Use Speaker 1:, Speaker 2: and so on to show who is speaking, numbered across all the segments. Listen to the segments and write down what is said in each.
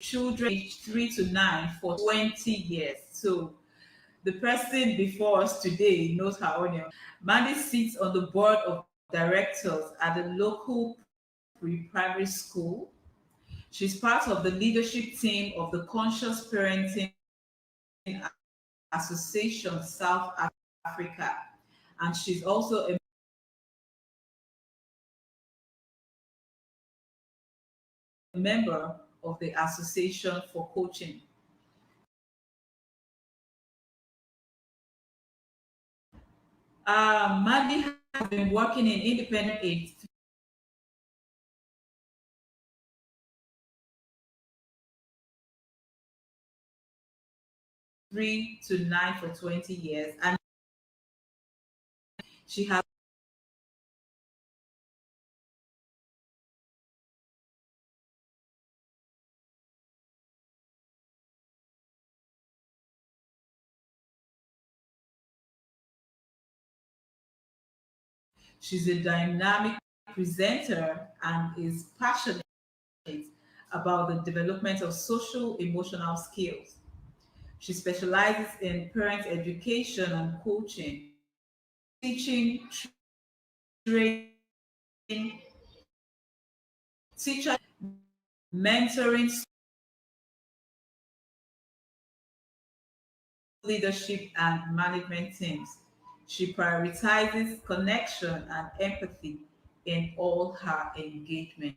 Speaker 1: children aged 3 to 9 for 20 years. So the person before us today knows her onion. Mandy sits on the board of directors at the local pre-primary school. She's part of the leadership team of the Conscious Parenting Association South Africa, and she's also a member of the Association for Coaching. Mandy has been working in independent age 3 to 9 for 20 years, and she has she's a dynamic presenter and is passionate about the development of social emotional skills. She specializes in parent education and coaching, teaching, training, teacher mentoring, leadership, and management teams. She prioritizes connection and empathy in all her engagements.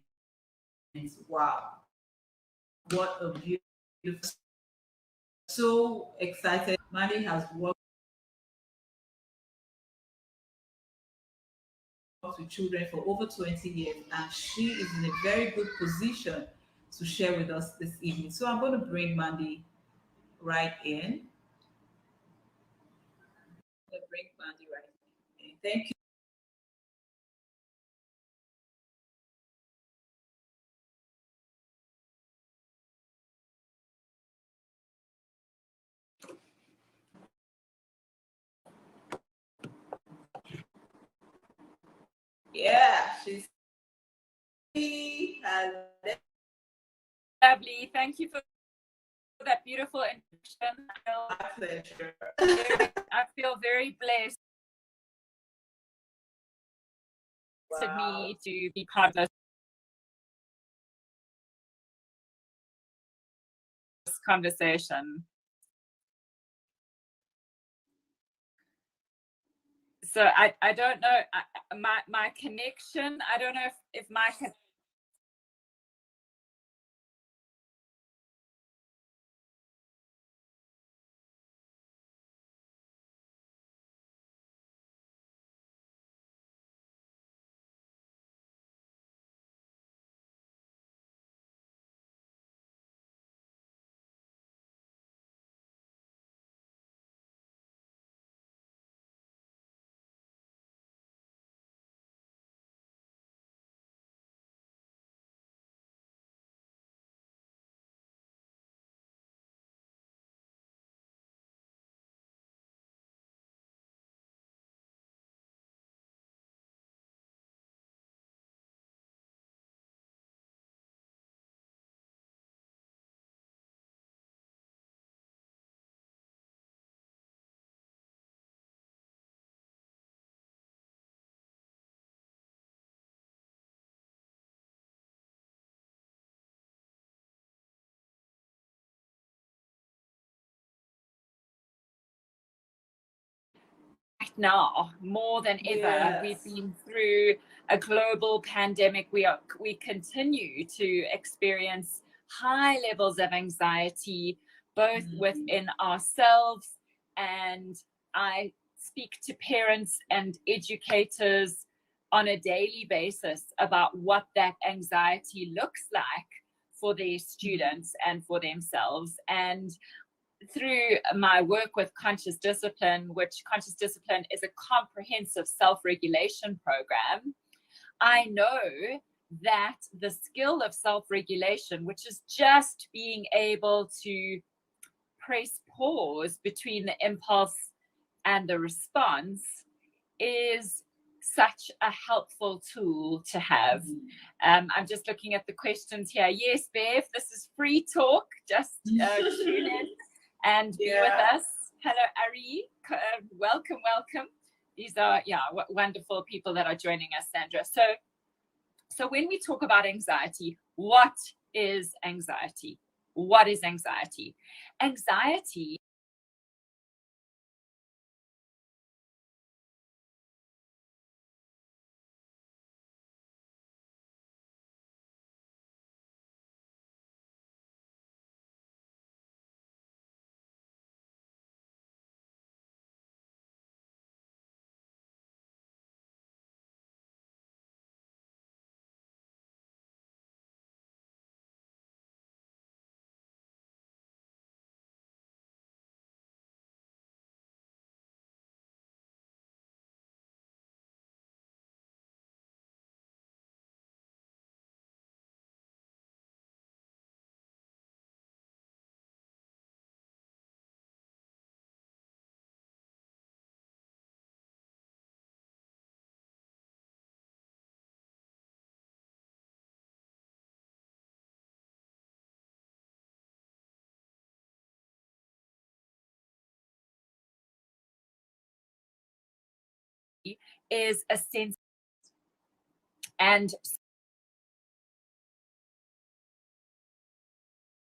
Speaker 1: Wow, what a beautiful, so excited. Mandy has worked with children for over 20 years, and she is in a very good position to share with us this evening. So I'm going to bring Mandy right in. I'm going to bring Mandy right in. Thank you. Yeah, she has
Speaker 2: Lovely. Thank you for that beautiful introduction.
Speaker 1: my pleasure.
Speaker 2: I feel very blessed to me to be part of this conversation. So I don't know, my connection, I don't know if my now more than ever, we've been through a global pandemic. We continue to experience high levels of anxiety, both within ourselves, and I speak to parents and educators on a daily basis about what that anxiety looks like for their students and for themselves. And through my work with Conscious Discipline, which Conscious Discipline is a comprehensive self-regulation program, I know that the skill of self-regulation, which is just being able to press pause between the impulse and the response, is such a helpful tool to have. I'm just looking at the questions here. Yes, Bev, this is free talk. Just tune in and be with us. Hello, Ari. Welcome. These are wonderful people that are joining us, Sandra. So when we talk about anxiety, what is anxiety? What is anxiety? Anxiety is a sense and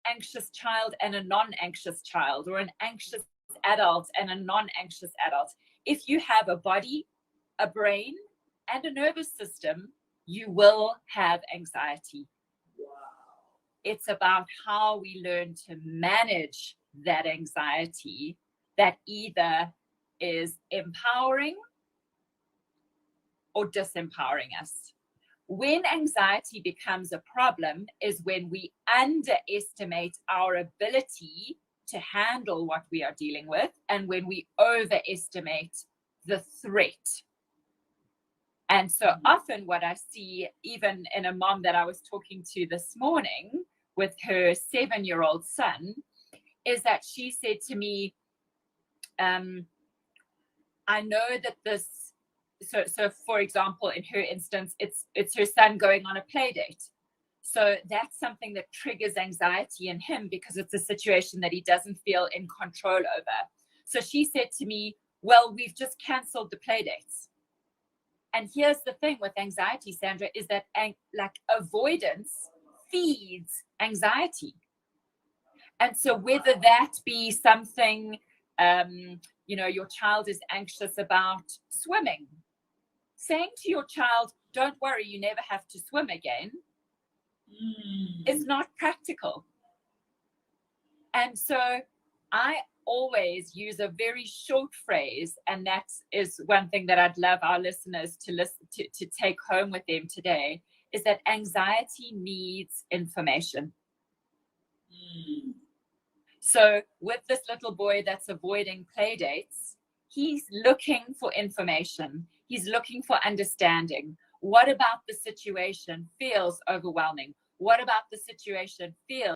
Speaker 2: anxious child and a non-anxious child, or an anxious adult and a non-anxious adult. If you have a body, a brain, and a nervous system, you will have anxiety. It's about how we learn to manage that anxiety that either is empowering or disempowering us. When anxiety becomes a problem is when we underestimate our ability to handle what we are dealing with, and when we overestimate the threat. And so often what I see, even in a mom that I was talking to this morning with her 7-year-old son, is that she said to me, I know that this, so for example, in her instance, it's her son going on a play date. So that's something that triggers anxiety in him because it's a situation that he doesn't feel in control over. So she said to me, well, we've just canceled the play dates. And here's the thing with anxiety, Sandra, is that like avoidance feeds anxiety. And so whether that be something, your child is anxious about swimming, saying to your child, don't worry, you never have to swim again, is not practical. And so I always use a very short phrase, and that is one thing that I'd love our listeners to listen to take home with them today, is that anxiety needs information. So with this little boy that's avoiding play dates, he's looking for information. He's looking for understanding. What about the situation feels overwhelming? What about the situation feels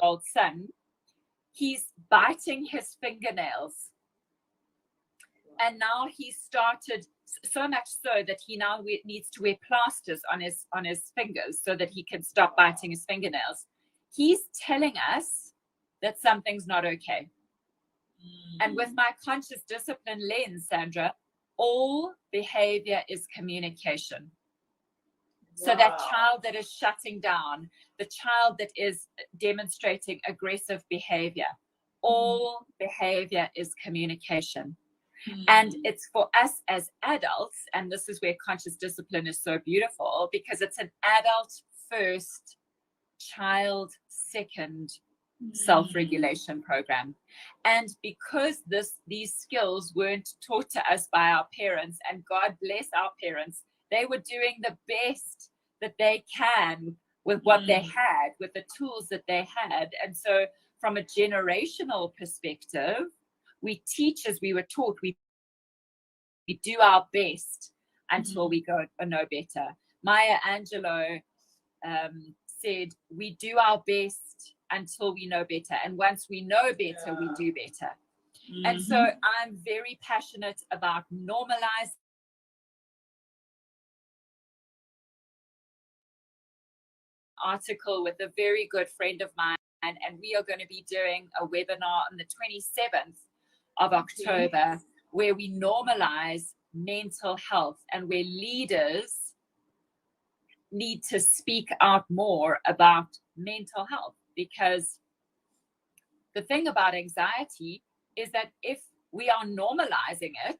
Speaker 2: old son, he's biting his fingernails. And now he started, so much so that he now needs to wear plasters on his fingers so that he can stop biting his fingernails. He's telling us that something's not okay. And with my conscious discipline lens, Sandra, all behavior is communication. So that child that is shutting down, the child that is demonstrating aggressive behavior, all behavior is communication. And it's for us as adults, and this is where conscious discipline is so beautiful, because it's an adult first, child second self-regulation program. And because these skills weren't taught to us by our parents, and God bless our parents, they were doing the best that they can with what they had, with the tools that they had. And so from a generational perspective, we teach as we were taught. We do our best until we go know better. Maya Angelou said, we do our best until we know better. And once we know better, we do better. And so I'm very passionate about normalizing article with a very good friend of mine, and we are going to be doing a webinar on the 27th of October where we normalize mental health, and where leaders need to speak out more about mental health. Because the thing about anxiety is that if we are normalizing it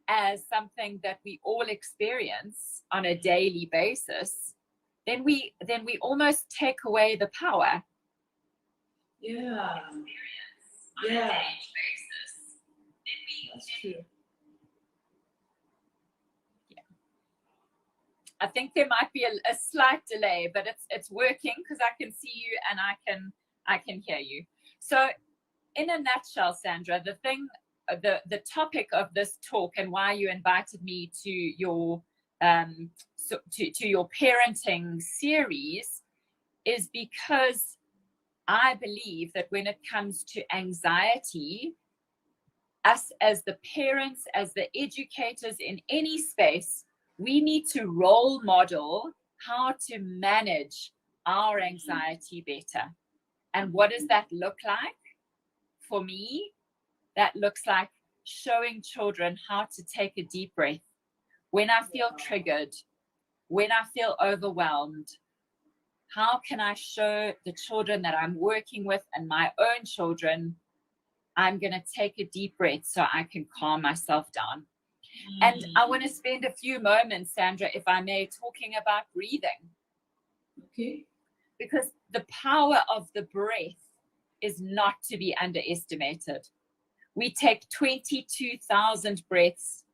Speaker 2: as something that we all experience on a daily basis, then we almost take away the power.
Speaker 1: Yeah.
Speaker 2: On a daily basis.
Speaker 1: That's true.
Speaker 2: I think there might be a slight delay, but it's working because I can see you and I can hear you. So in a nutshell, Sandra, the topic of this talk and why you invited me to your to your parenting series is because I believe that when it comes to anxiety, us as the parents, as the educators in any space, we need to role model how to manage our anxiety better. And what does that look like? For me, that looks like showing children how to take a deep breath. When I feel triggered, when I feel overwhelmed, how can I show the children that I'm working with and my own children, I'm going to take a deep breath so I can calm myself down. And I want to spend a few moments, Sandra, if I may, talking about breathing.
Speaker 1: Okay.
Speaker 2: Because the power of the breath is not to be underestimated. We take 22,000 breaths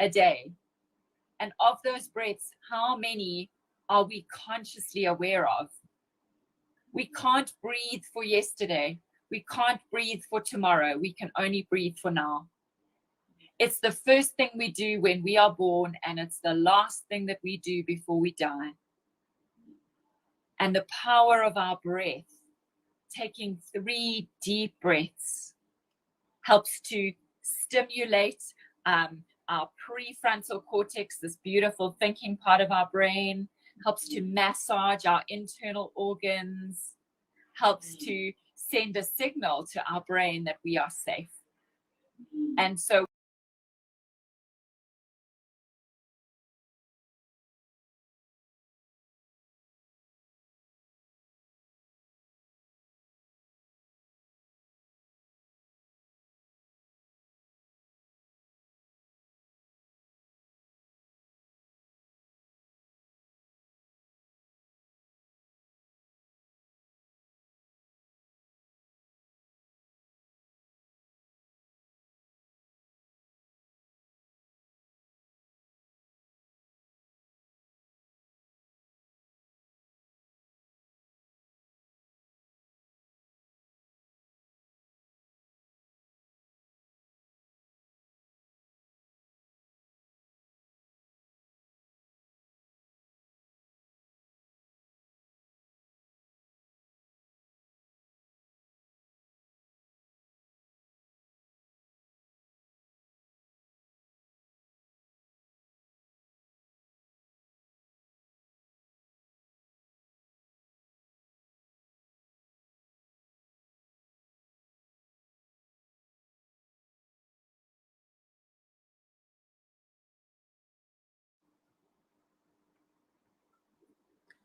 Speaker 2: a day. And of those breaths, how many are we consciously aware of? We can't breathe for yesterday. We can't breathe for tomorrow. We can only breathe for now. It's the first thing we do when we are born, and it's the last thing that we do before we die. And the power of our breath, taking 3 deep breaths, helps to stimulate our prefrontal cortex, this beautiful thinking part of our brain, helps to massage our internal organs, helps to send a signal to our brain that we are safe. And so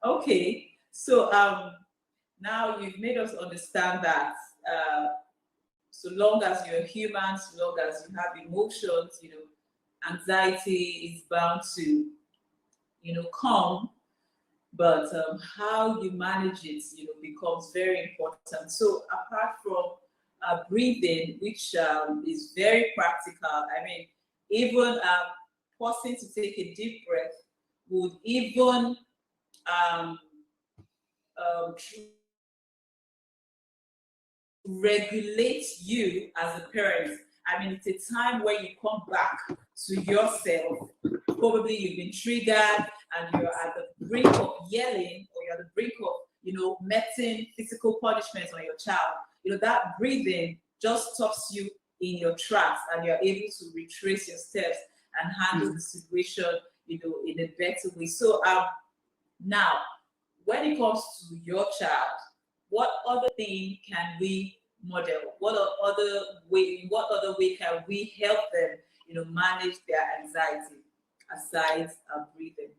Speaker 1: Okay. So now you've made us understand that so long as you're human, so long as you have emotions, anxiety is bound to, come. But how you manage it, becomes very important. So apart from breathing, which is very practical, I mean, even pausing to take a deep breath would even um, regulate you as a parent. I mean, it's a time where you come back to yourself. Probably you've been triggered and you're at the brink of yelling, or you're at the brink of, meting physical punishment on your child. That breathing just stops you in your tracks, and you're able to retrace your steps and handle the situation, in a better way. So now, when it comes to your child, what other thing can we model? What other way can we help them, manage their anxiety aside breathing?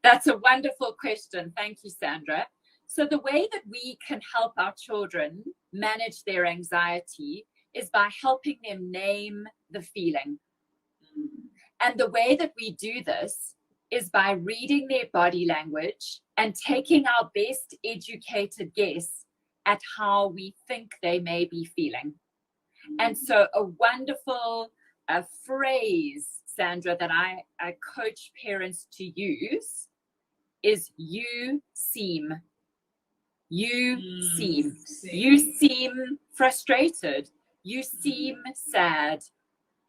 Speaker 2: That's a wonderful question. Thank you, Sandra. So the way that we can help our children manage their anxiety is by helping them name the feeling. And the way that we do this is by reading their body language and taking our best educated guess at how we think they may be feeling. And so a wonderful phrase, Sandra, that I coach parents to use is you seem. You seem. You seem frustrated. You seem sad.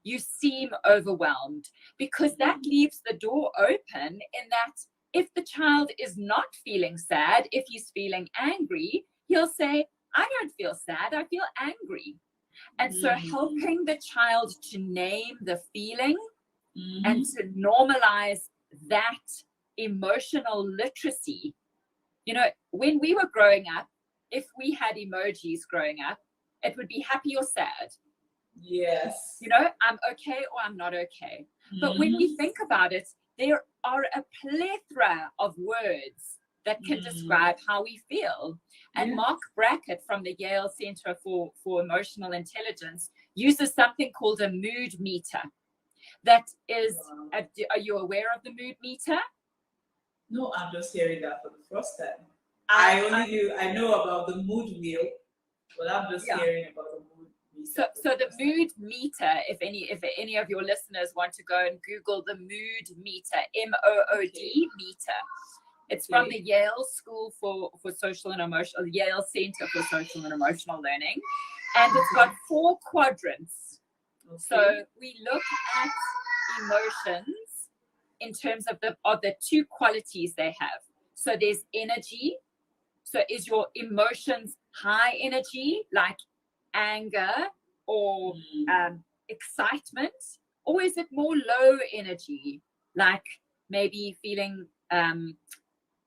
Speaker 2: You seem overwhelmed, because that leaves the door open in that if the child is not feeling sad, if he's feeling angry, he'll say, I don't feel sad, I feel angry. And so helping the child to name the feeling and to normalize that emotional literacy. When we were growing up, if we had emojis growing up, it would be happy or sad.
Speaker 1: Yes.
Speaker 2: I'm okay or I'm not okay. But when we think about it, there are a plethora of words that can describe how we feel. And Mark Brackett from the Yale Center for Emotional Intelligence uses something called a mood meter. That is, are you aware of the mood meter?
Speaker 1: No, I'm just hearing that for the first time. I know about the mood wheel, but I'm just hearing about the mood meter.
Speaker 2: So the mood meter, if any of your listeners want to go and Google the mood meter, MOOD meter, it's from the Yale School for Social and Emotional, Yale Center for Social and Emotional Learning, and it's got 4 quadrants. So we look at emotions in terms of the 2 qualities they have. So there's energy. So is your emotions high energy, like anger or excitement, or is it more low energy, like maybe feeling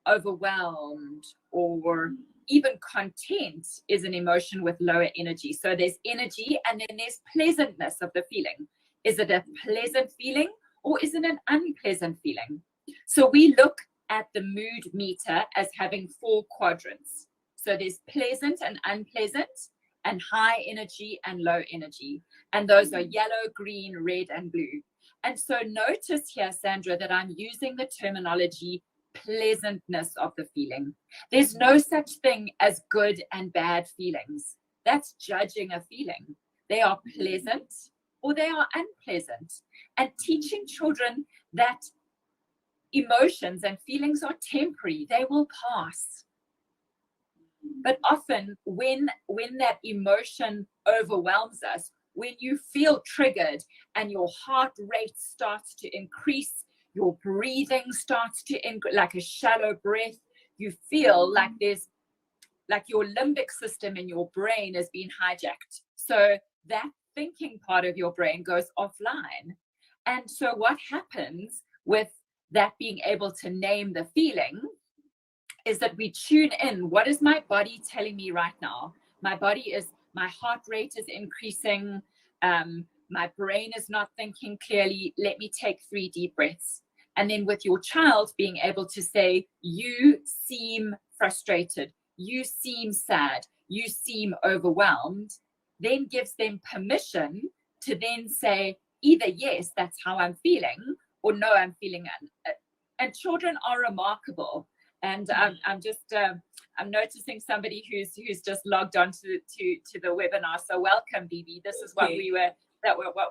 Speaker 2: overwhelmed, or even content is an emotion with lower energy? So there's energy, and then there's pleasantness of the feeling. Is it a pleasant feeling, or is it an unpleasant feeling? So we look at the mood meter as having 4 quadrants. So there's pleasant and unpleasant, and high energy and low energy. And those are yellow, green, red, and blue. And so notice here, Sandra, that I'm using the terminology pleasantness of the feeling. There's no such thing as good and bad feelings. That's judging a feeling. They are pleasant or they are unpleasant. And teaching children that emotions and feelings are temporary, they will pass. But often when that emotion overwhelms us, when you feel triggered and your heart rate starts to increase, your breathing starts to like a shallow breath, you feel like there's like your limbic system in your brain has been hijacked. So that thinking part of your brain goes offline. And so what happens with that being able to name the feeling is that we tune in. What is my body telling me right now? My heart rate is increasing. My brain is not thinking clearly. Let me take 3 deep breaths. And then with your child being able to say, you seem frustrated. You seem sad. You seem overwhelmed. then gives them permission to then say either, yes, that's how I'm feeling, or no, I'm feeling. And children are remarkable. And I'm noticing somebody who's just logged on to the webinar. So welcome, Bibi. This is what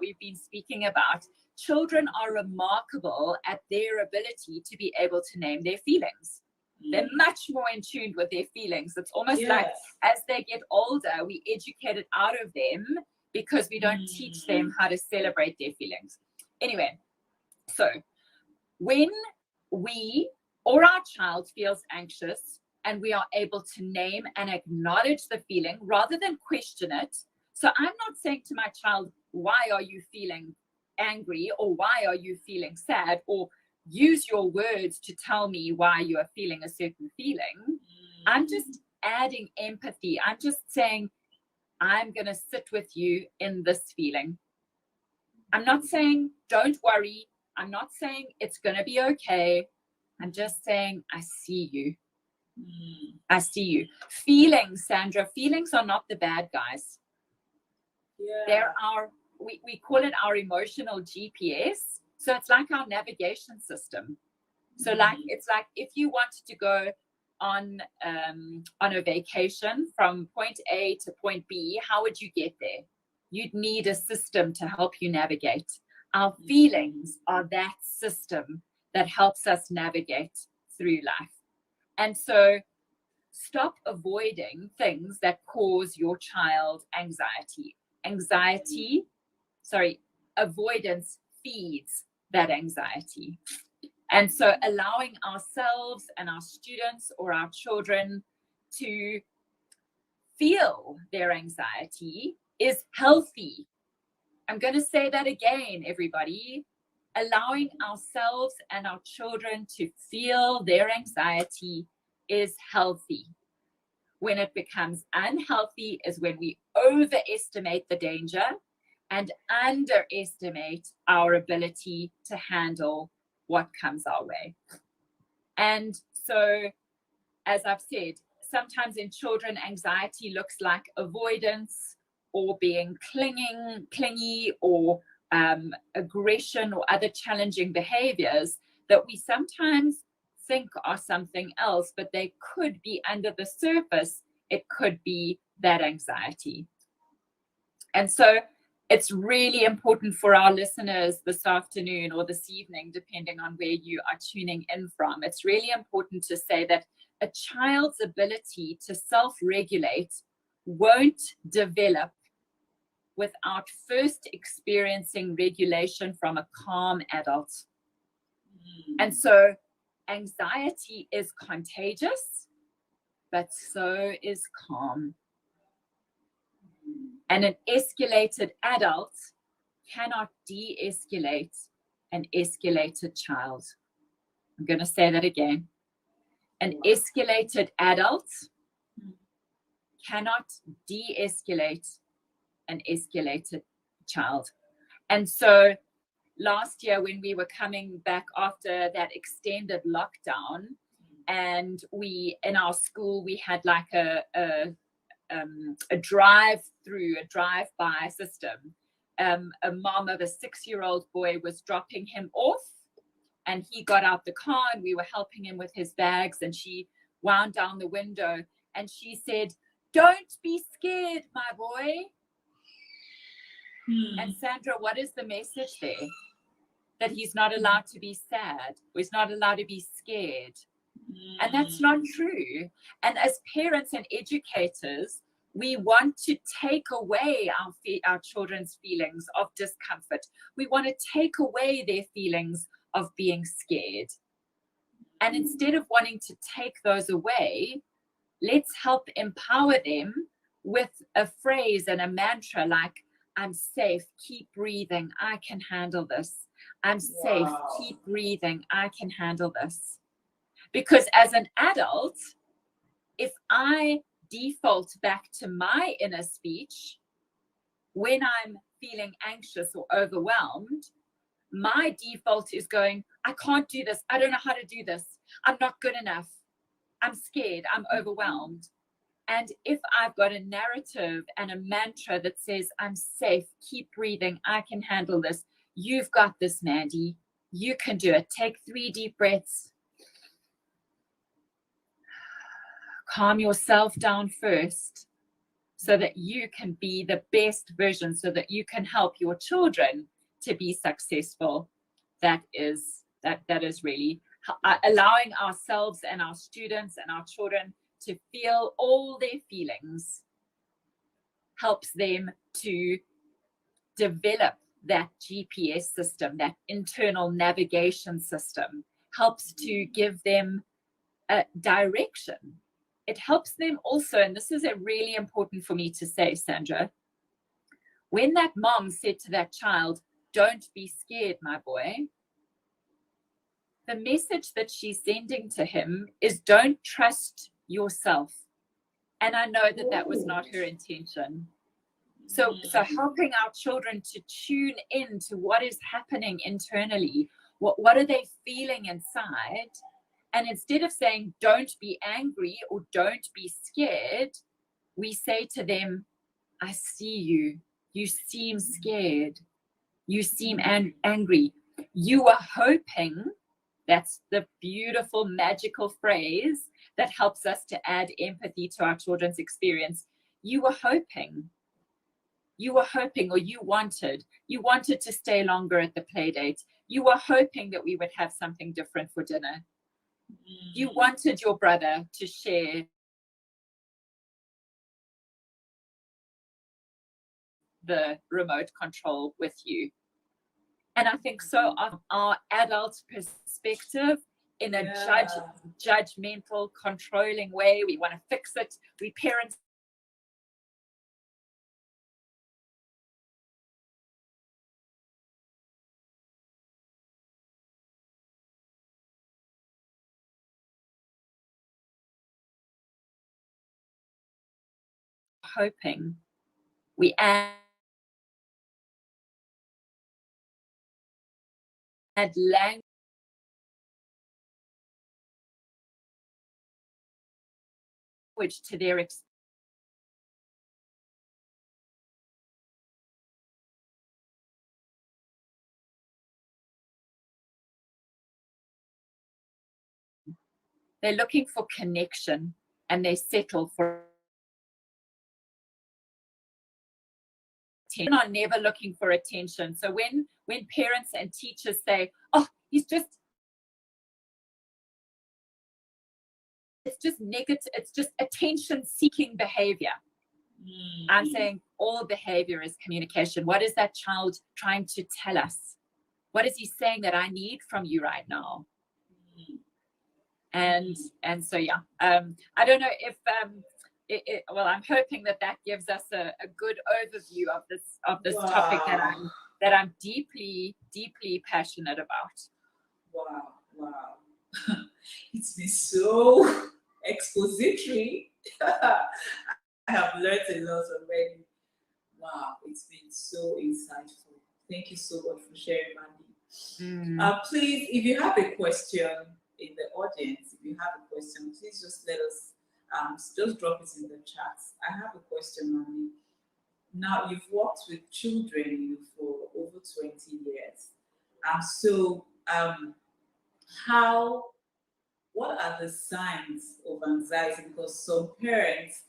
Speaker 2: we've been speaking about. Children are remarkable at their ability to be able to name their feelings. They're much more in tune with their feelings. It's almost like as they get older, we educate it out of them because we don't teach them how to celebrate their feelings. Anyway, so when we or our child feels anxious and we are able to name and acknowledge the feeling rather than question it. So I'm not saying to my child, why are you feeling angry, or why are you feeling sad, or use your words to tell me why you are feeling a certain feeling. I'm just adding empathy. I'm just saying, I'm going to sit with you in this feeling. I'm not saying, don't worry. I'm not saying it's going to be okay. I'm just saying, I see you. I see you. Feelings, Sandra, feelings are not the bad guys. There are, we call it our emotional GPS. So it's like our navigation system. So like, it's like if you wanted to go on a vacation from point A to point B, how would you get there? You'd need a system to help you navigate. Our feelings are that system that helps us navigate through life. And so stop avoiding things that cause your child anxiety. Avoidance feeds that anxiety. And so allowing ourselves and our students or our children to feel their anxiety is healthy. I'm going to say that again, everybody. Allowing ourselves and our children to feel their anxiety is healthy. When it becomes unhealthy is when we overestimate the danger and underestimate our ability to handle what comes our way. And so, as I've said, sometimes in children, anxiety looks like avoidance or being clingy or aggression or other challenging behaviors that we sometimes think are something else, but they could be under the surface. It could be that anxiety. And so it's really important for our listeners this afternoon or this evening, depending on where you are tuning in from. It's really important to say that a child's ability to self-regulate won't develop without first experiencing regulation from a calm adult. And so anxiety is contagious, but so is calm. And an escalated adult cannot de-escalate an escalated child. I'm going to say that again. An escalated adult cannot de-escalate an escalated child. And so last year when we were coming back after that extended lockdown, and we in our school we had like a drive-by system. A mom of a 6-year-old boy was dropping him off, and he got out the car and we were helping him with his bags, and she wound down the window and she said, "Don't be scared, my boy." And Sandra, what is the message there? That he's not allowed to be sad, or he's not allowed to be scared. And that's not true. And as parents and educators, we want to take away our children's feelings of discomfort. We want to take away their feelings of being scared. And instead of wanting to take those away, let's help empower them with a phrase and a mantra like, "I'm safe, keep breathing, I can handle this. I'm safe, keep breathing, I can handle this." Because as an adult, if I default back to my inner speech when I'm feeling anxious or overwhelmed, my default is going, "I can't do this. I don't know how to do this. I'm not good enough. I'm scared. I'm overwhelmed." And if I've got a narrative and a mantra that says, I'm safe, keep breathing, I can handle this, you've got this, Mandy, you can do it. Take 3 deep breaths. Calm yourself down first so that you can be the best version, so that you can help your children to be successful. That is really allowing ourselves and our students and our children to feel all their feelings helps them to develop that GPS system, that internal navigation system, helps to give them a direction. It helps them also, and this is really important for me to say, Sandra, when that mom said to that child, don't be scared, my boy, the message that she's sending to him is don't trust yourself. And I know that that was not her intention. So helping our children to tune in to what is happening internally, what are they feeling inside? And instead of saying, don't be angry or don't be scared, we say to them, I see you. You seem scared. You seem angry. You are hoping. That's the beautiful, magical phrase that helps us to add empathy to our children's experience. You were hoping. You were hoping, or you wanted to stay longer at the play date. You were hoping that we would have something different for dinner. You wanted your brother to share the remote control with you. And I think so our adult perspective, in a judgmental, controlling way, we want to fix it. We parents hoping. We add language to their experience. They're looking for connection and they settle for attention. Are never looking for attention. So when parents and teachers say, oh, it's just negative, it's just attention seeking behavior. I'm saying all behavior is communication. What is that child trying to tell us? What is he saying that I need from you right now? And so I don't know if well, I'm hoping that gives us a good overview of this topic that I'm deeply passionate about.
Speaker 1: Wow. It's been so expository. I have learned a lot already. Wow, it's been so insightful. Thank you so much for sharing, Mandy. Please, if you have a question in the audience, please just let us just drop it in the chat. I have a question, Mandy. Now, you've worked with children for over 20 years. What are the signs of anxiety? Because some parents,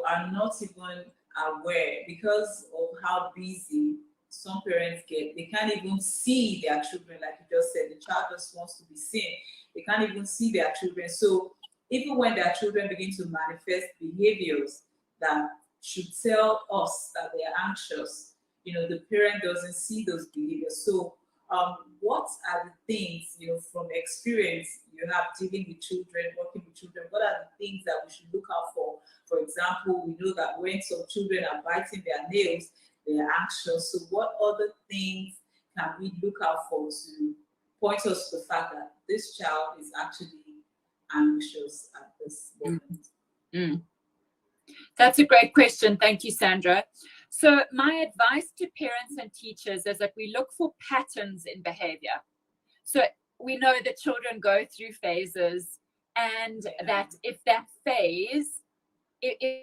Speaker 1: are not even aware because of how busy some parents get. They can't even see their children, like you just said. The child just wants to be seen. They can't even see their children. So even when their children begin to manifest behaviors that should tell us that they are anxious, the parent doesn't see those behaviors. So what are the things, from experience you have dealing with children, working with children, what are the things that we should look out for? For example, we know that when some children are biting their nails, they are anxious. So what other things can we look out for to point us to the fact that this child is actually anxious at this moment?
Speaker 2: That's a great question. Thank you, Sandra. So my advice to parents and teachers is that we look for patterns in behavior. So we know that children go through phases, and that if that phase if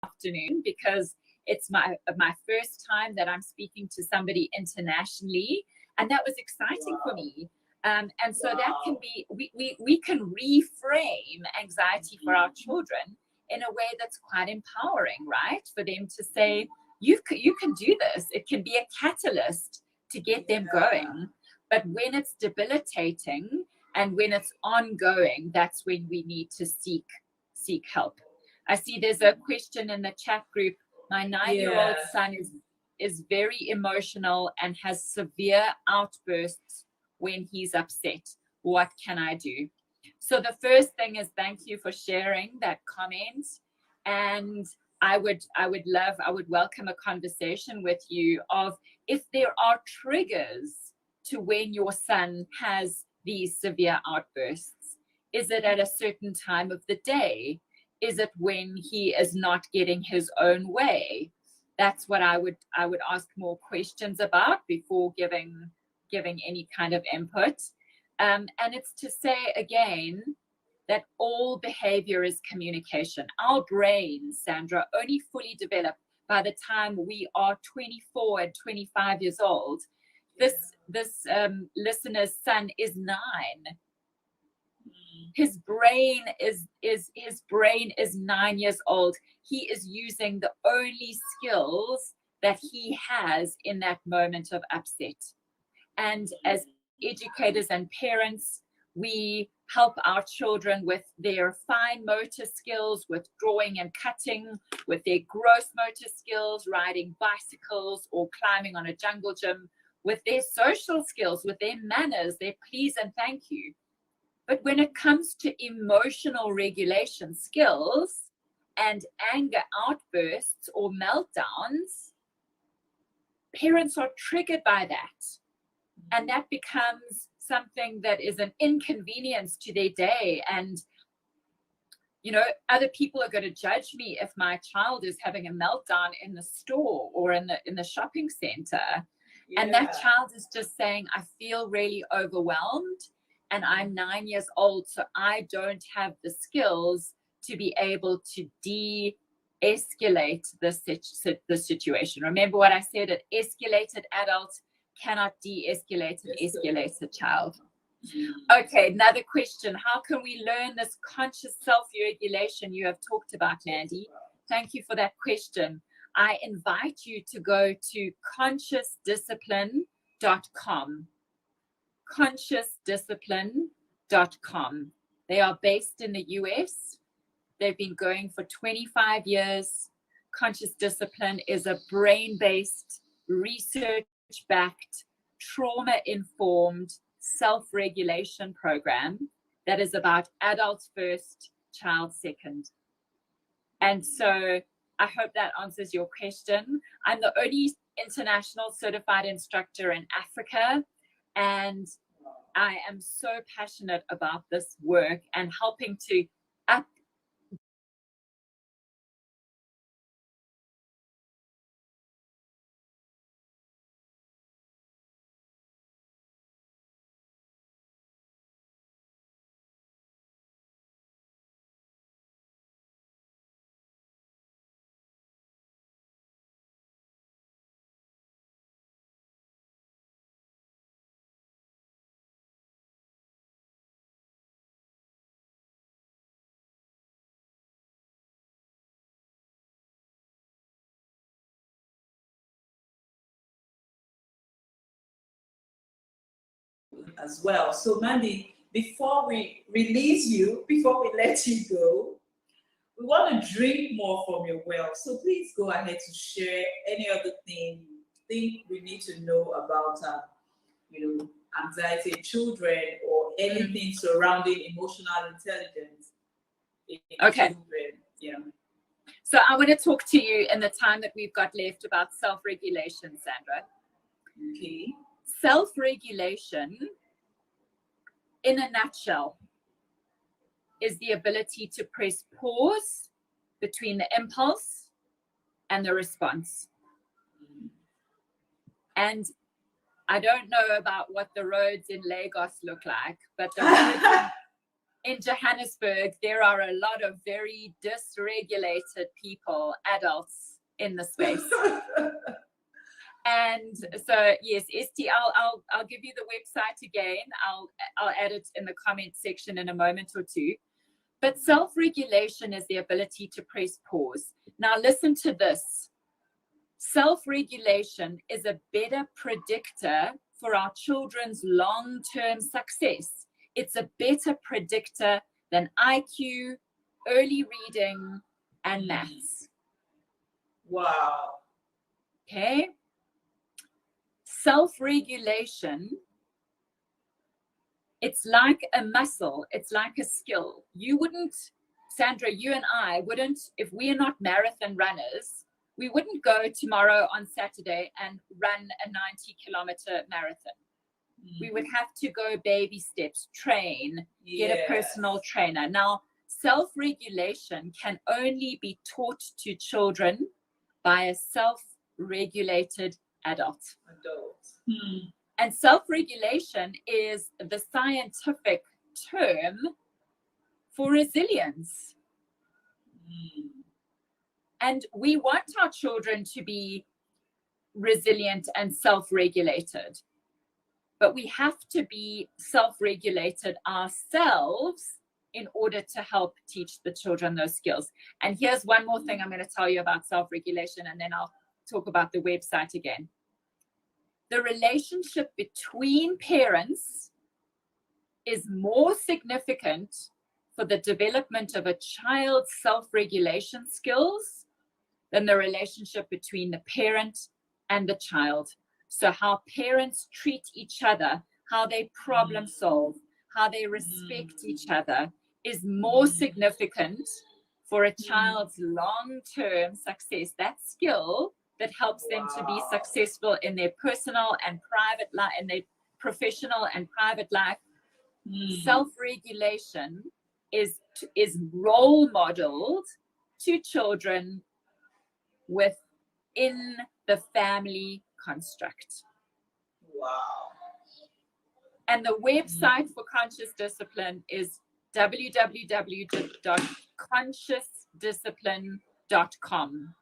Speaker 2: afternoon, because it's my first time that I'm speaking to somebody internationally, and that was exciting for me. And so that can be, we can reframe anxiety for our children in a way that's quite empowering, right? For them to say, you can do this. It can be a catalyst to get them going. But when it's debilitating and when it's ongoing, that's when we need to seek help. I see there's a question in the chat group. My 9-year-old son is very emotional and has severe outbursts when he's upset. What can I do? So the first thing is, thank you for sharing that comment. And I would welcome a conversation with you of if there are triggers to when your son has these severe outbursts. Is it at a certain time of the day? Is it when he is not getting his own way? That's what I would ask more questions about before giving any kind of input. And it's to say again that all behavior is communication. Our brains, Sandra, only fully develop by the time we are 24 and 25 years old. This listener's son is 9. His brain is 9 years old. He is using the only skills that he has in that moment of upset. And as educators and parents, we help our children with their fine motor skills, with drawing and cutting, with their gross motor skills, riding bicycles or climbing on a jungle gym, with their social skills, with their manners, their please and thank you. But when it comes to emotional regulation skills and anger outbursts or meltdowns, parents are triggered by that. And that becomes something that is an inconvenience to their day. And, you know, other people are going to judge me if my child is having a meltdown in the store or in the shopping center. Yeah. And that child is just saying, I feel really overwhelmed. And I'm 9 years old, so I don't have the skills to be able to de-escalate the situation. Remember what I said, an escalated adult cannot de-escalate an escalated child. Okay, another question. How can we learn this conscious self-regulation you have talked about, Mandy? Thank you for that question. I invite you to go to consciousdiscipline.com. consciousdiscipline.com. They are based in the US. They've been going for 25 years. Conscious Discipline is a brain-based, research-backed, trauma-informed self-regulation program that is about adults first, child second. And so I hope that answers your question. I'm the only international certified instructor in Africa, and I am so passionate about this work and helping to up
Speaker 1: as well. So Mandy, before we release you, before we let you go, we want to drink more from your well. So please go ahead to share any other thing you think we need to know about, anxiety in children or anything surrounding emotional intelligence in
Speaker 2: Okay.
Speaker 1: children. Yeah.
Speaker 2: So I want to talk to you in the time that we've got left about self-regulation, Sandra.
Speaker 1: Okay.
Speaker 2: Self-regulation, in a nutshell, is the ability to press pause between the impulse and the response. And I don't know about what the roads in Lagos look like, but the roads in Johannesburg, there are a lot of very dysregulated people, adults in the space. And so, yes, Esti, I'll give you the website again. I'll add it in the comment section in a moment or two. But self-regulation is the ability to press pause. Now, listen to this. Self-regulation is a better predictor for our children's long-term success. It's a better predictor than IQ, early reading, and maths.
Speaker 1: Wow.
Speaker 2: Okay. Self-regulation, it's like a muscle. It's like a skill. You wouldn't, Sandra, you and I wouldn't, if we are not marathon runners, we wouldn't go tomorrow on Saturday and run a 90-kilometer marathon. We would have to go baby steps, train, get a personal trainer. Now, self-regulation can only be taught to children by a self-regulated adult. And self-regulation is the scientific term for resilience. And we want our children to be resilient and self-regulated. But we have to be self-regulated ourselves in order to help teach the children those skills. And here's one more thing I'm going to tell you about self-regulation, and then I'll talk about the website again. The relationship between parents is more significant for the development of a child's self-regulation skills than the relationship between the parent and the child. So how parents treat each other, how they problem solve, how they respect each other is more significant for a child's long-term success. That skill that helps them to be successful in their personal and private life, in their professional and private life. Self-regulation is role modeled to children within the family construct.
Speaker 1: Wow.
Speaker 2: And the website for conscious discipline is www.consciousdiscipline.com.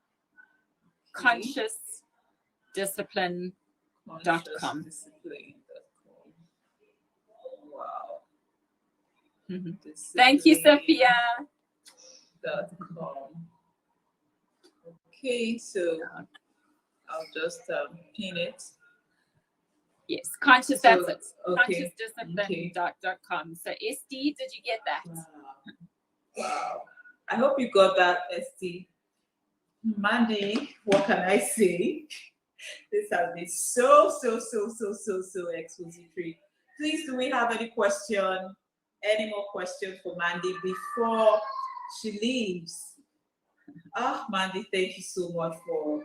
Speaker 2: Consciousdiscipline.com.
Speaker 1: Wow.
Speaker 2: Thank you, Sophia.
Speaker 1: .com. Okay, so I'll just pin it.
Speaker 2: Yes, conscious, that's it.
Speaker 1: Okay.
Speaker 2: Consciousdiscipline.com. So, Esti, did you get that?
Speaker 1: Wow. I hope you got that, Esti. Mandy, what can I say? This has been so expository. Please, do we have any more questions for Mandy before she leaves? Mandy, thank you so much for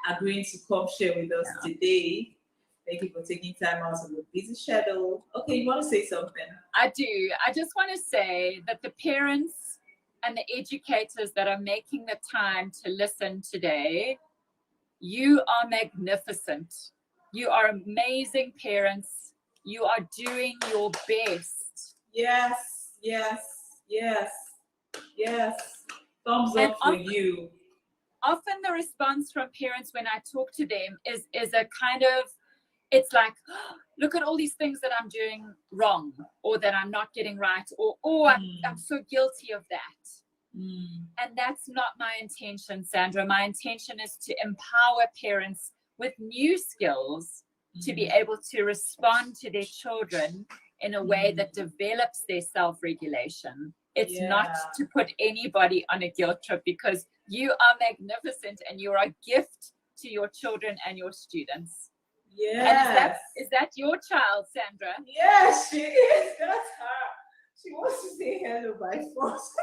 Speaker 1: agreeing to come share with us today. Thank you for taking time out of your busy schedule. Okay, you want to say something?
Speaker 2: I do. I just want to say that the parents and the educators that are making the time to listen today, you are magnificent. You are amazing parents. You are doing your best.
Speaker 1: Yes. Thumbs up for you.
Speaker 2: Often the response from parents when I talk to them is a kind of, it's like, oh, look at all these things that I'm doing wrong or that I'm not getting right, or I'm so guilty of that. And that's not my intention, Sandra. My intention is to empower parents with new skills to be able to respond to their children in a way that develops their self-regulation. It's not to put anybody on a guilt trip, because you are magnificent and you're a gift to your children and your students.
Speaker 1: Yes.
Speaker 2: And is that your child, Sandra?
Speaker 1: Yes, she is. That's her. She wants to say hello by force.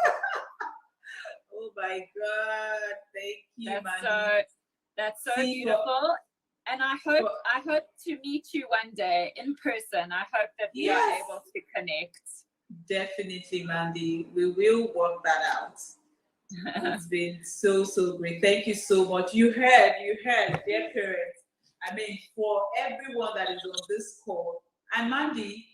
Speaker 1: Oh my God. Thank you, Mandy.
Speaker 2: That's so beautiful. And I hope to meet you one day in person. I hope that we are able to connect.
Speaker 1: Definitely, Mandy. We will work that out. It's been so great. Thank you so much. You heard, dear parents. I mean, for everyone that is on this call, and Mandy,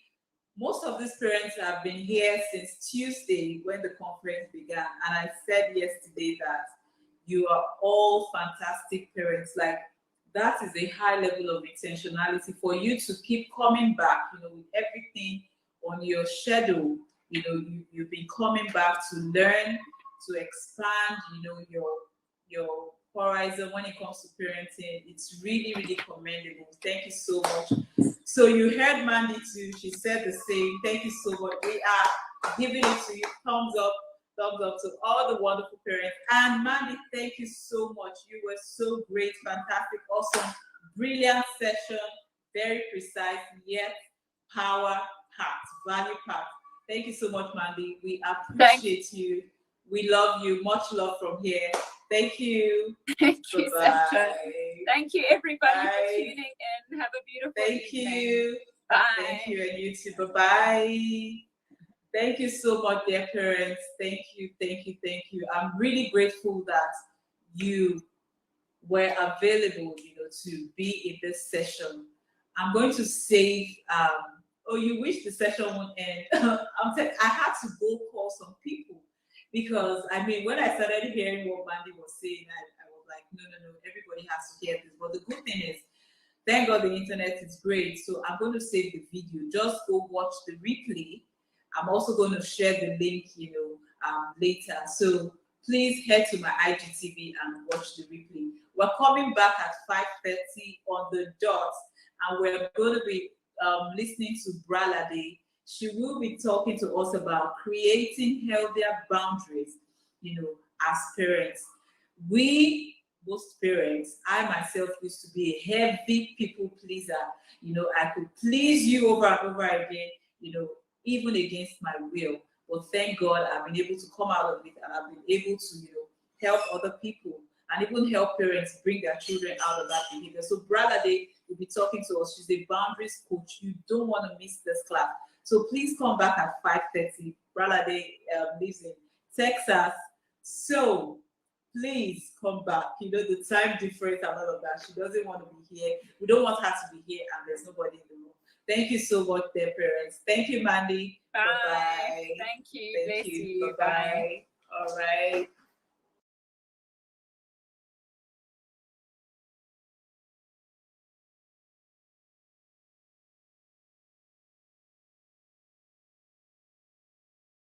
Speaker 1: most of these parents have been here since Tuesday when the conference began. And I said yesterday that you are all fantastic parents. Like, that is a high level of intentionality for you to keep coming back, with everything on your schedule. You've been coming back to learn, to expand, your horizon when it comes to parenting. It's really, really commendable. Thank you so much. So you heard Mandy too. She said the same. Thank you so much. We are giving it to you. Thumbs up to all the wonderful parents. And Mandy, thank you so much. You were so great, fantastic, awesome, brilliant session. Very precise, yet power-packed, value-packed. Thank you so much, Mandy. We appreciate you. We love you. Much love from here. Thank you.
Speaker 2: Thank you, Sandra. Thank you, everybody,
Speaker 1: Bye.
Speaker 2: for tuning in. Have a beautiful evening.
Speaker 1: Thank you.
Speaker 2: Bye.
Speaker 1: Thank you, and you too. Bye-bye. Thank you so much, dear parents. Thank you. I'm really grateful that you were available, to be in this session. I'm going to save. Oh, you wish the session would end. I had to go call some people, because when I started hearing what Mandy was saying, I was like, no, everybody has to hear this. But the good thing is, thank God the internet is great. So I'm going to save the video. Just go watch the replay. I'm also going to share the link, later. So please head to my IGTV and watch the replay. We're coming back at 5:30 on the dot, and we're going to be listening to Bralade. She will be talking to us about creating healthier boundaries, as parents. Most parents, I myself used to be a heavy people pleaser. I could please you over and over again, even against my will. But thank God I've been able to come out of it, and I've been able to, help other people and even help parents bring their children out of that behavior. So Bralade will be talking to us. She's a boundaries coach. You don't want to miss this class. So please come back at 5:30. Bralade lives in Texas. So please come back. The time difference and all of that. She doesn't want to be here. We don't want her to be here and there's nobody in the room. Thank you so much, dear parents. Thank you, Mandy.
Speaker 2: Bye.
Speaker 1: Bye-bye.
Speaker 2: Thank you. Bless you.
Speaker 1: Bye-bye. All right.